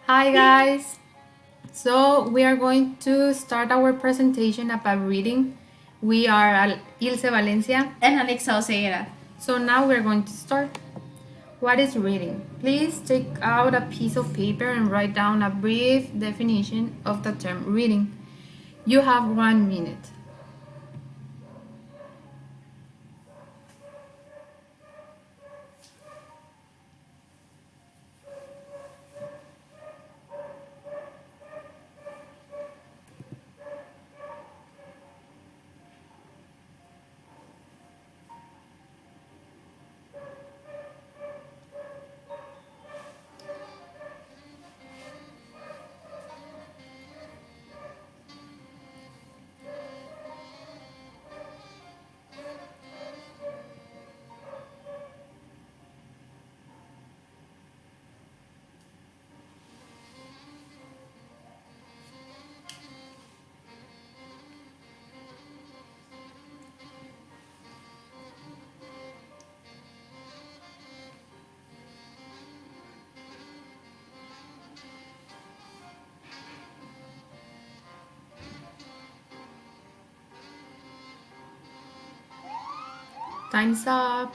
Hi guys! So we are going to start our presentation about reading. We are Ilse Valencia. And Alexa Oseguera. So now we're going to start. What is reading? Please take out a piece of paper and write down a brief definition of the term reading. You have 1 minute. Time's up.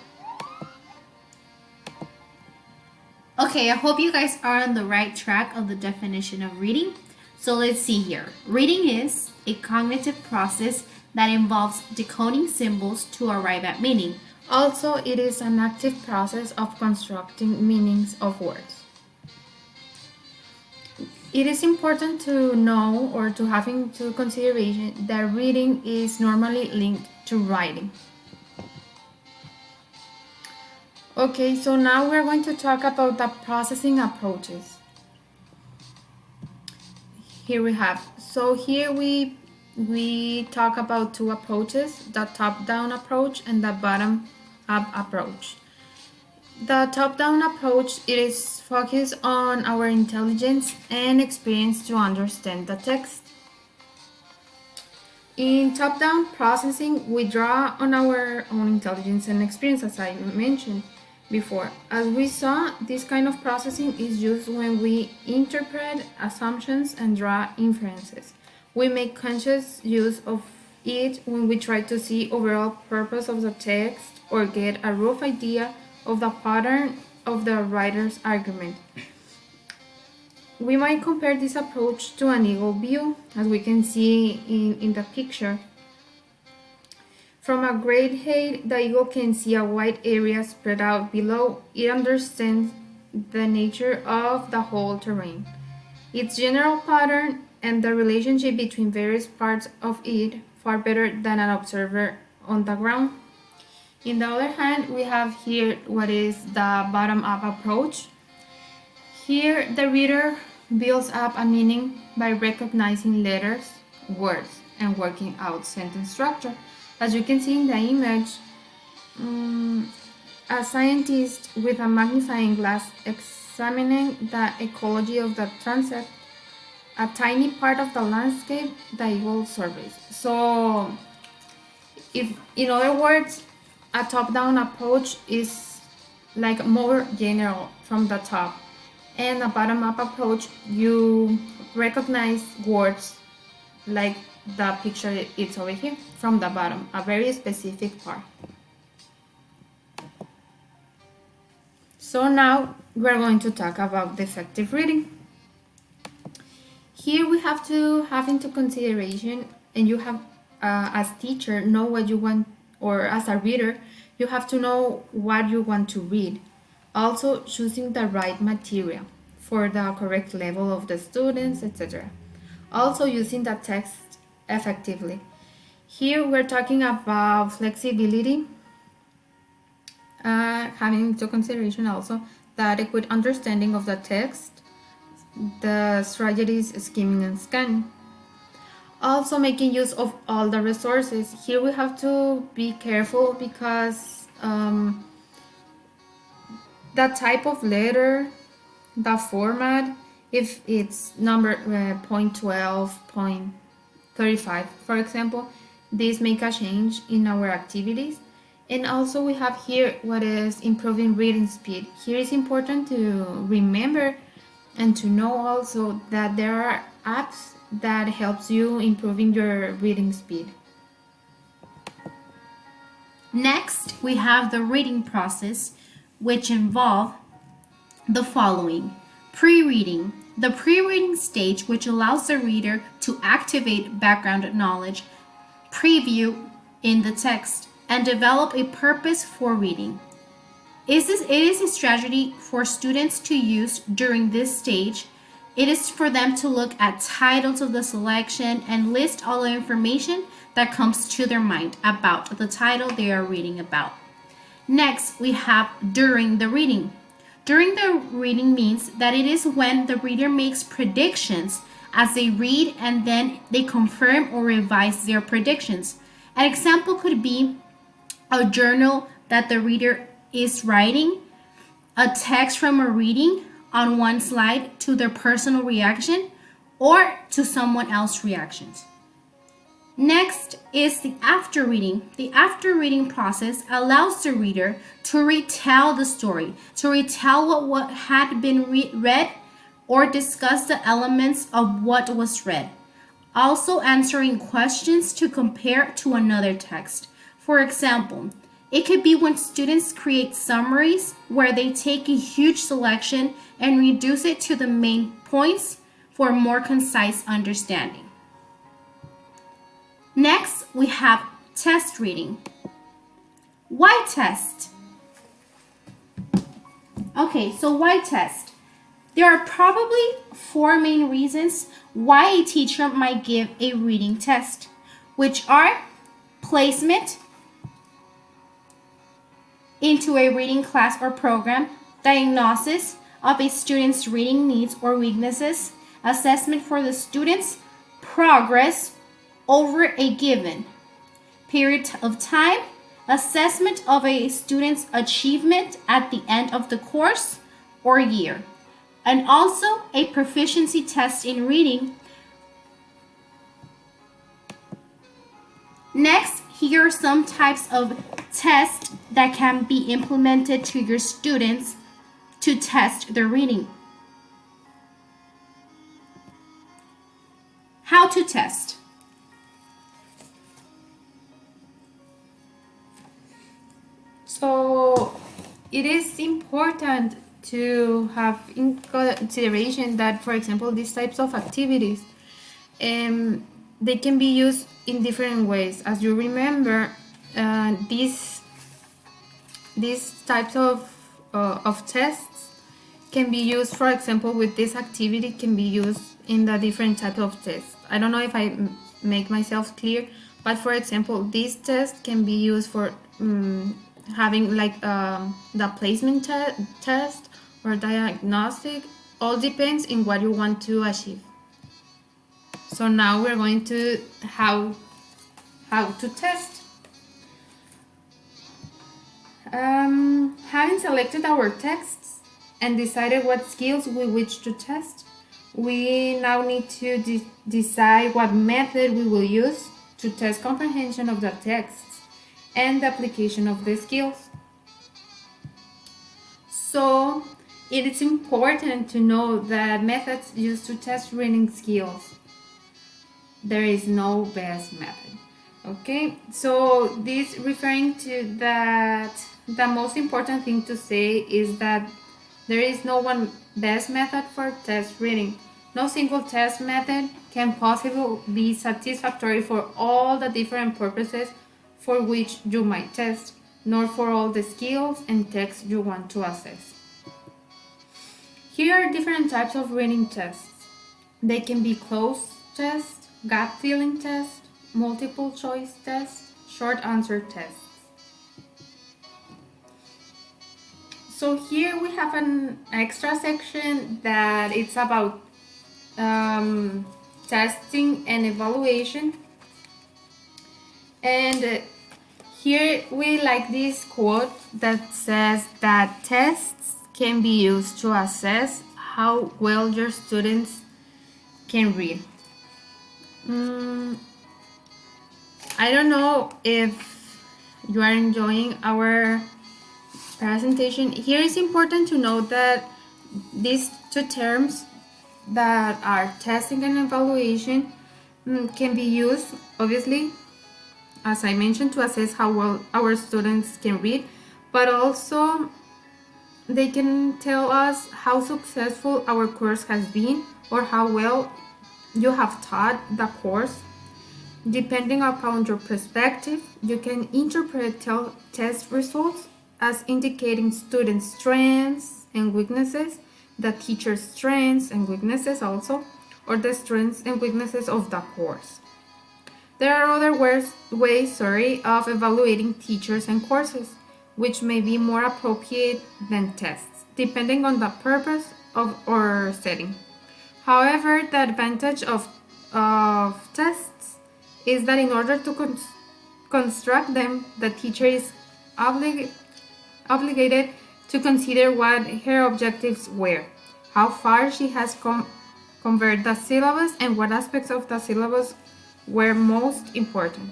Okay, I hope you guys are on the right track of the definition of reading. So let's see here. Reading is a cognitive process that involves decoding symbols to arrive at meaning. Also, it is an active process of constructing meanings of words. It is important to know or to have into consideration that reading is normally linked to writing. Okay, so now we're going to talk about the processing approaches. Here we have. So here we talk about two approaches, the top-down approach and the bottom-up approach. The top-down approach, it is focused on our intelligence and experience to understand the text. In top-down processing, we draw on our own intelligence and experience, as I mentioned before. As we saw, this kind of processing is used when we interpret assumptions and draw inferences. We make conscious use of it when we try to see overall purpose of the text or get a rough idea of the pattern of the writer's argument. We might compare this approach to an eagle view, as we can see in the picture. From a great height, the eagle can see a wide area spread out below. It understands the nature of the whole terrain, its general pattern, and the relationship between various parts of it far better than an observer on the ground. On the other hand, we have here what is the bottom-up approach. Here, the reader builds up a meaning by recognizing letters, words, and working out sentence structure. As you can see in the image, a scientist with a magnifying glass examining the ecology of the transect, a tiny part of the landscape, the eagle surveys. So, if in other words, a top-down approach is like more general from the top, and a bottom-up approach, you recognize words like the picture it's over here from the bottom, a very specific part. So now we're going to talk about defective reading. Here we have to have into consideration, and you have as teacher know what you want, or as a reader you have to know what you want to read. Also choosing the right material for the correct level of the students, etc. Also using the text effectively. Here we're talking about flexibility, having into consideration also the adequate understanding of the text, the strategies, skimming and scanning. Also making use of all the resources. Here we have to be careful because the type of letter, the format, if it's number point 12, point 35, for example, this make a change in our activities. And also we have here what is improving reading speed. Here is important to remember and to know also that there are apps that helps you improving your reading speed. Next, we have the reading process, which involve the following. Pre-reading. The pre-reading stage, which allows the reader to activate background knowledge, preview in the text, and develop a purpose for reading. It is a strategy for students to use during this stage. It is for them to look at titles of the selection and list all the information that comes to their mind about the title they are reading about. Next, we have during the reading. During the reading means that it is when the reader makes predictions as they read and then they confirm or revise their predictions. An example could be a journal that the reader is writing, a text from a reading on one slide to their personal reaction or to someone else's reactions. Next is the after reading. The after reading process allows the reader to retell the story, to retell what had been read or discuss the elements of what was read. Also answering questions to compare to another text. For example, it could be when students create summaries where they take a huge selection and reduce it to the main points for more concise understanding. Next, we have test reading. Why test? Okay, so why test? There are probably 4 main reasons why a teacher might give a reading test, which are placement into a reading class or program, diagnosis of a student's reading needs or weaknesses, assessment for the student's progress over a given period of time, assessment of a student's achievement at the end of the course or year, and also a proficiency test in reading. Next, here are some types of tests that can be implemented to your students to test their reading. How to test. So it is important to have in consideration that, for example, these types of activities, they can be used in different ways. As you remember, these types of tests can be used, for example, with this activity can be used in the different types of tests. I don't know if I make myself clear, but for example, this test can be used for having like the placement test or diagnostic. All depends in what you want to achieve. So now we're going to how to test. Having selected our texts and decided what skills we wish to test, we now need to decide what method we will use to test comprehension of the texts and the application of the skills. So it is important to know that methods used to test reading skills, there is no best method. Okay, so this referring to that the most important thing to say is that there is no one best method for test reading. No single test method can possibly be satisfactory for all the different purposes for which you might test, nor for all the skills and texts you want to assess. Here are different types of reading tests. They can be closed tests, gut feeling tests, multiple choice tests, short answer tests. So here we have an extra section that it's about testing and evaluation. And here we like this quote that says that tests can be used to assess how well your students can read. I don't know if you are enjoying our presentation. Here it's important to note that these two terms that are testing and evaluation can be used, obviously, as I mentioned, to assess how well our students can read, but also they can tell us how successful our course has been or how well you have taught the course. Depending upon your perspective, you can interpret test results as indicating students' strengths and weaknesses, the teacher's strengths and weaknesses also, or the strengths and weaknesses of the course. There are other ways of evaluating teachers and courses, which may be more appropriate than tests, depending on the purpose of or setting. However, the advantage of tests is that in order to construct them, the teacher is obligated to consider what her objectives were, how far she has converted the syllabus, and what aspects of the syllabus were most important.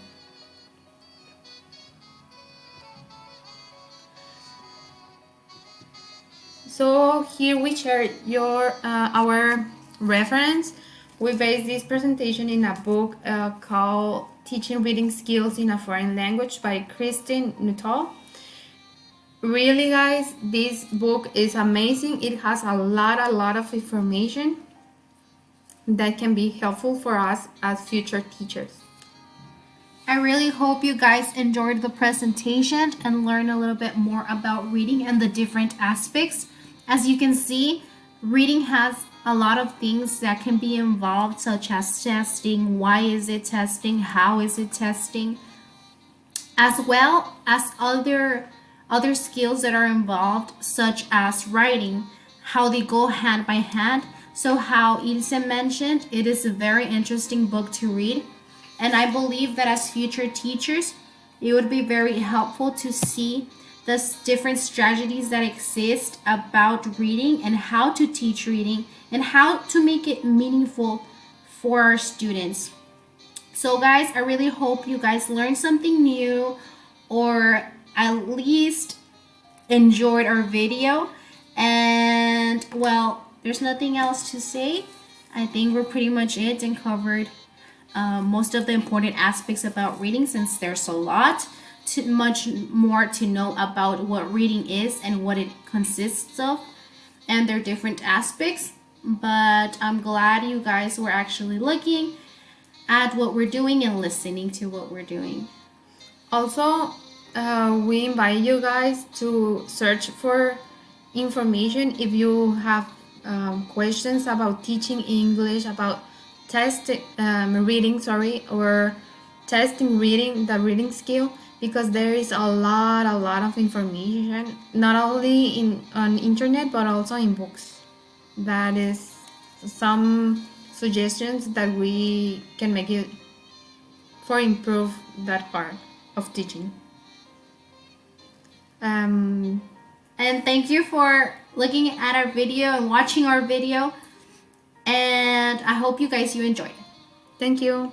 So here we share our reference. We based this presentation in a book called Teaching Reading Skills in a Foreign Language by Kristin Nuttall. Really, guys, this book is amazing. It has a lot of information that can be helpful for us as future teachers. I really hope you guys enjoyed the presentation and learned a little bit more about reading and the different aspects. As you can see, reading has a lot of things that can be involved, such as testing, why is it testing, how is it testing, as well as other skills that are involved, such as writing, how they go hand by hand. So how Ilse mentioned, it is a very interesting book to read. And I believe that as future teachers, it would be very helpful to see the different strategies that exist about reading and how to teach reading and how to make it meaningful for our students. So guys, I really hope you guys learned something new or at least enjoyed our video. And well, there's nothing else to say. I think we're pretty much it and covered most of the important aspects about reading, since there's a lot much more to know about what reading is and what it consists of and their different aspects. But I'm glad you guys were actually looking at what we're doing and listening to what we're doing. Also, we invite you guys to search for information if you have questions about teaching English, about testing reading, or testing reading, the reading skill, because there is a lot of information, not only on internet but also in books. That is some suggestions that we can make it for improve that part of teaching. And thank you for looking at our video and watching our video, and I hope you enjoyed. Thank you.